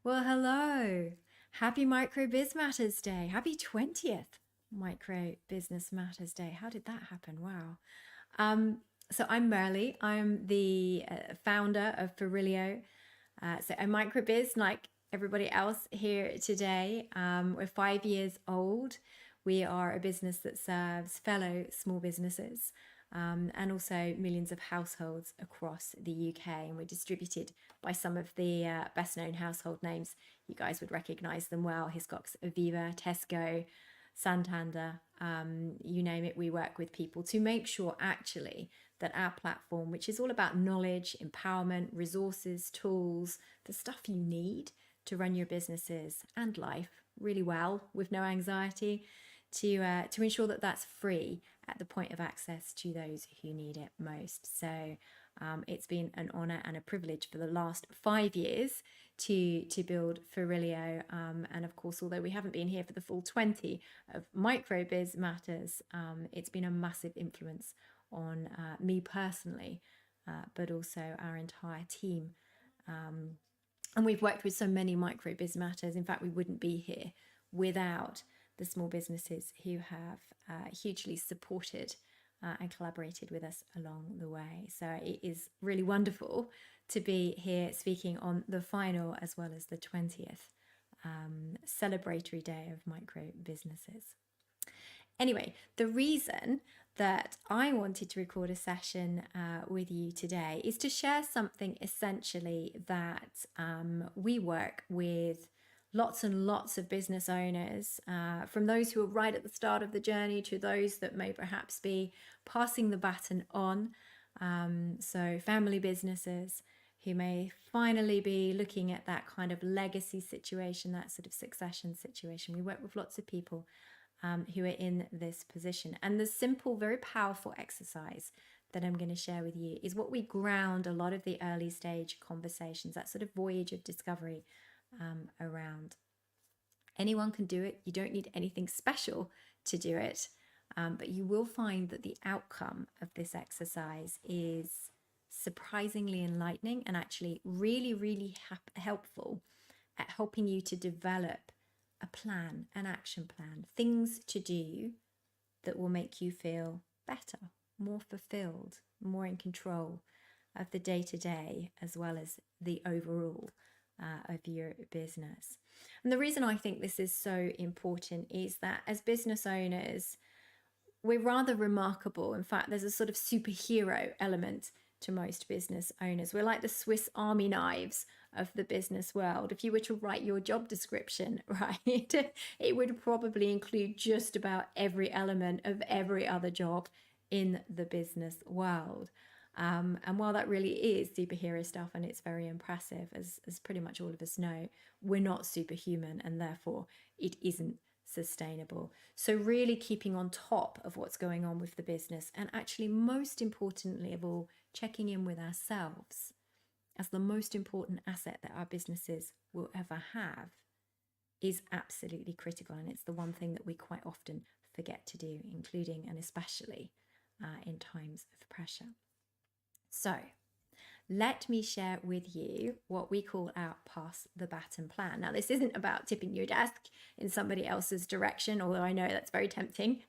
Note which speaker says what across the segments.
Speaker 1: Well, hello. Happy MicroBizMatters Day. Happy 20th Micro Business Matters Day. How did that happen? Wow. So I'm Merlie. I'm the founder of Ferilio. So I'm microbiz like everybody else here today. We're 5 years old. We are a business that serves fellow small businesses and also millions of households across the UK. And we're distributed by some of the best known household names. You guys would recognize them well: Hiscox, Aviva, Tesco, Santander, you name it. We work with people to make sure actually that our platform, which is all about knowledge, empowerment, resources, tools, the stuff you need to run your businesses and life really well with no anxiety, to ensure that that's free at the point of access to those who need it most. So it's been an honor and a privilege for the last 5 years to build Ferilio. And of course, although we haven't been here for the full 20 of MicroBizMatters, it's been a massive influence on me personally, but also our entire team. And we've worked with so many MicroBizMatters. In fact, we wouldn't be here without the small businesses who have hugely supported and collaborated with us along the way. So it is really wonderful to be here speaking on the final as well as the 20th celebratory day of micro businesses. Anyway, the reason that I wanted to record a session with you today is to share something essentially that we work with lots and lots of business owners, from those who are right at the start of the journey to those that may perhaps be passing the baton on. So family businesses who may finally be looking at that kind of legacy situation, that sort of succession situation. We work with lots of people who are in this position. And the simple, very powerful exercise that I'm going to share with you is what we ground a lot of the early stage conversations, that sort of voyage of discovery around. Anyone can do it. You don't need anything special to do it. But you will find that the outcome of this exercise is surprisingly enlightening and actually really, really helpful at helping you to develop a plan, an action plan, things to do that will make you feel better, more fulfilled, more in control of the day-to-day as well as the overall of your business. And the reason I think this is so important is that as business owners, we're rather remarkable. In fact, there's a sort of superhero element to most business owners. We're like the Swiss Army knives of the business world. If you were to write your job description, right, it would probably include just about every element of every other job in the business world. And while that really is superhero stuff and it's very impressive, as pretty much all of us know, we're not superhuman and therefore it isn't sustainable. So really keeping on top of what's going on with the business, and actually most importantly of all, checking in with ourselves as the most important asset that our businesses will ever have, is absolutely critical. And it's the one thing that we quite often forget to do, including and especially in times of pressure. So let me share with you what we call our pass the baton plan. Now, this isn't about tipping your desk in somebody else's direction, although I know that's very tempting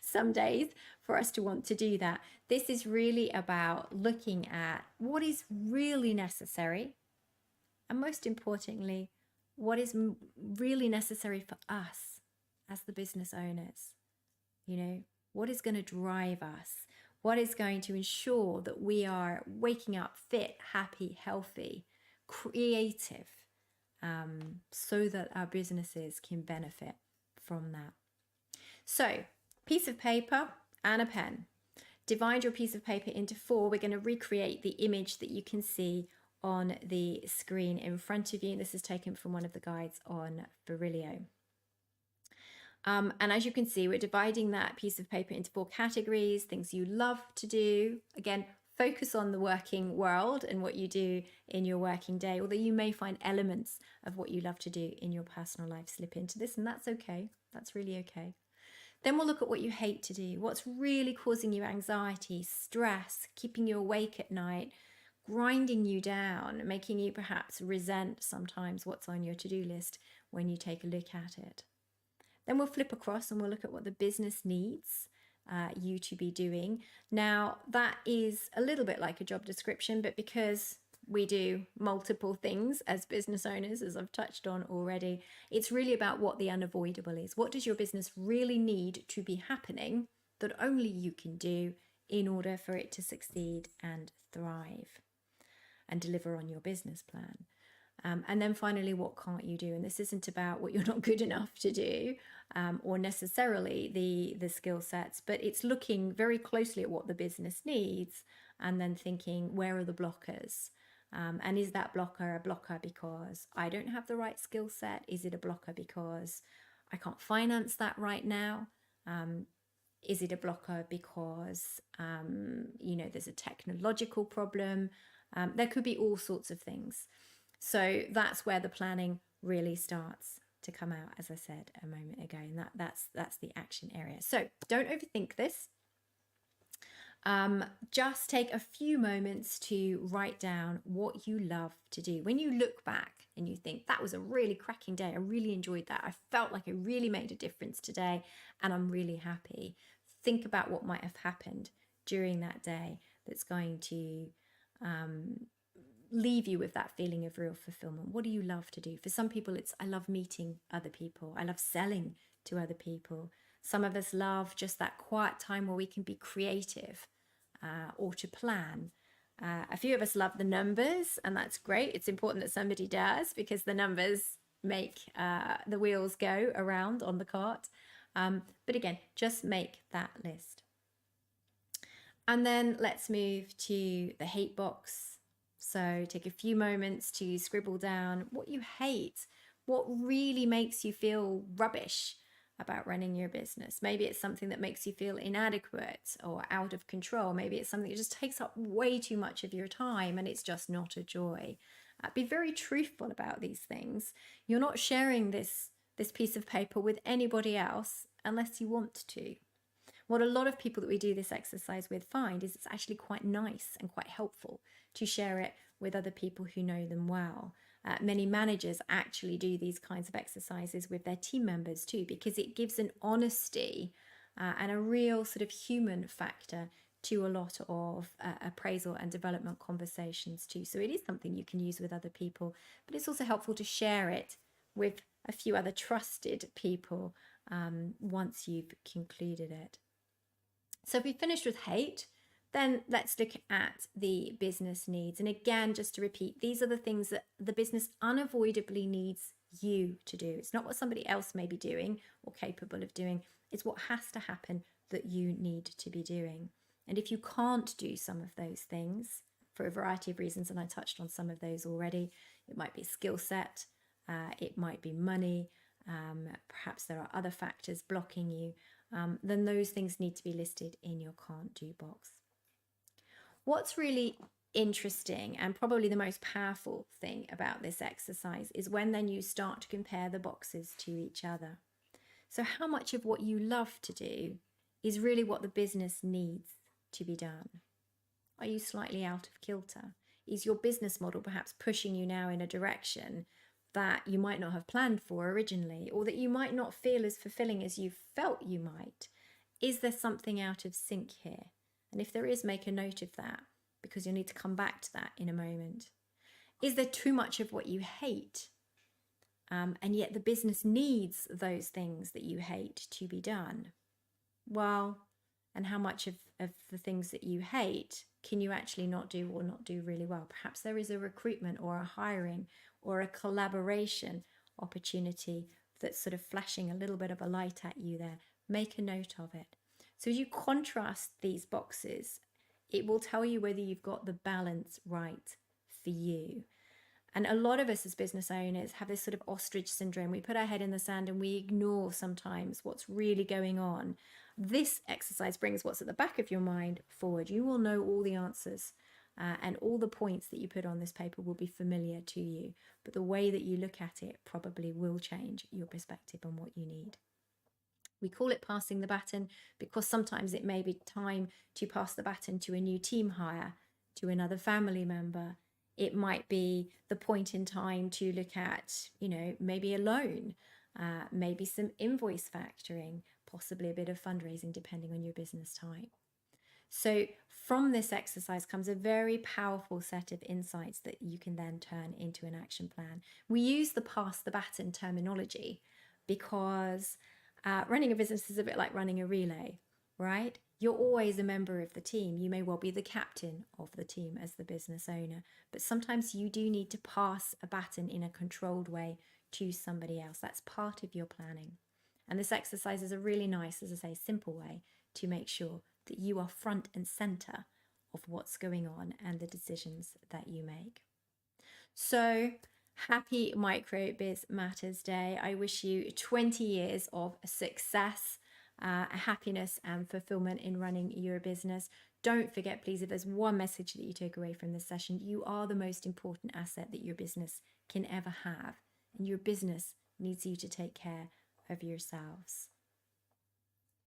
Speaker 1: some days for us to want to do that. This is really about looking at what is really necessary, and most importantly, what is really necessary for us as the business owners. You know, what is going to drive us? What is going to ensure that we are waking up fit, happy, healthy, creative, so that our businesses can benefit from that? So, piece of paper and a pen. Divide your piece of paper into 4. We're going to recreate the image that you can see on the screen in front of you. This is taken from one of the guides on Ferilio. And as you can see, we're dividing that piece of paper into 4 categories: things you love to do. Again, focus on the working world and what you do in your working day, although you may find elements of what you love to do in your personal life slip into this, and that's okay. That's really okay. Then we'll look at what you hate to do, what's really causing you anxiety, stress, keeping you awake at night, grinding you down, making you perhaps resent sometimes what's on your to-do list when you take a look at it. Then we'll flip across and we'll look at what the business needs you to be doing. Now, that is a little bit like a job description, but because we do multiple things as business owners, as I've touched on already, it's really about what the unavoidable is. What does your business really need to be happening that only you can do in order for it to succeed and thrive and deliver on your business plan? And then finally, what can't you do? And this isn't about what you're not good enough to do or necessarily the skill sets, but it's looking very closely at what the business needs and then thinking, where are the blockers? And is that blocker a blocker because I don't have the right skill set? Is it a blocker because I can't finance that right now? Is it a blocker because, there's a technological problem? There could be all sorts of things. So that's where the planning really starts to come out, as I said a moment ago, and that's the action area. So don't overthink this. Just take a few moments to write down what you love to do. When you look back and you think, that was a really cracking day, I really enjoyed that, I felt like I really made a difference today, and I'm really happy. Think about what might have happened during that day that's going to leave you with that feeling of real fulfillment. What do you love to do? For some people, it's I love meeting other people. I love selling to other people. Some of us love just that quiet time where we can be creative or to plan. A few of us love the numbers, and that's great. It's important that somebody does, because the numbers make the wheels go around on the cart. But again, just make that list. And then let's move to the hate box. So take a few moments to scribble down what you hate, what really makes you feel rubbish about running your business. Maybe it's something that makes you feel inadequate or out of control. Maybe it's something that just takes up way too much of your time and it's just not a joy. Be very truthful about these things. You're not sharing this piece of paper with anybody else unless you want to. What a lot of people that we do this exercise with find is it's actually quite nice and quite helpful to share it with other people who know them well. Many managers actually do these kinds of exercises with their team members too, because it gives an honesty and a real sort of human factor to a lot of appraisal and development conversations too. So it is something you can use with other people, but it's also helpful to share it with a few other trusted people once you've concluded it. So if we finished with hate, then let's look at the business needs. And again, just to repeat, these are the things that the business unavoidably needs you to do. It's not what somebody else may be doing or capable of doing. It's what has to happen that you need to be doing. And if you can't do some of those things for a variety of reasons, and I touched on some of those already, it might be skill set, it might be money, perhaps there are other factors blocking you, then those things need to be listed in your can't do box. What's really interesting and probably the most powerful thing about this exercise is when then you start to compare the boxes to each other. So how much of what you love to do is really what the business needs to be done? Are you slightly out of kilter? Is your business model perhaps pushing you now in a direction that you might not have planned for originally, or that you might not feel as fulfilling as you felt you might? Is there something out of sync here? And if there is, make a note of that, because you'll need to come back to that in a moment. Is there too much of what you hate? And yet the business needs those things that you hate to be done. Well, and how much of the things that you hate can you actually not do or not do really well? Perhaps there is a recruitment or a hiring or a collaboration opportunity that's sort of flashing a little bit of a light at you there. Make a note of it. So as you contrast these boxes, it will tell you whether you've got the balance right for you. And a lot of us as business owners have this sort of ostrich syndrome. We put our head in the sand and we ignore sometimes what's really going on. This exercise brings what's at the back of your mind forward. You will know all the answers and all the points that you put on this paper will be familiar to you. But the way that you look at it probably will change your perspective on what you need. We call it passing the baton because sometimes it may be time to pass the baton to a new team hire, to another family member. It might be the point in time to look at, maybe a loan, maybe some invoice factoring, possibly a bit of fundraising, depending on your business type. So from this exercise comes a very powerful set of insights that you can then turn into an action plan. We use the pass the baton terminology because running a business is a bit like running a relay, right? You're always a member of the team. You may well be the captain of the team as the business owner, but sometimes you do need to pass a baton in a controlled way to somebody else. That's part of your planning. And this exercise is a really nice, as I say, simple way to make sure that you are front and center of what's going on and the decisions that you make. So happy MicroBiz Matters Day. I wish you 20 years of success, happiness and fulfillment in running your business. Don't forget, please, if there's one message that you take away from this session, you are the most important asset that your business can ever have. And your business needs you to take care of yourselves.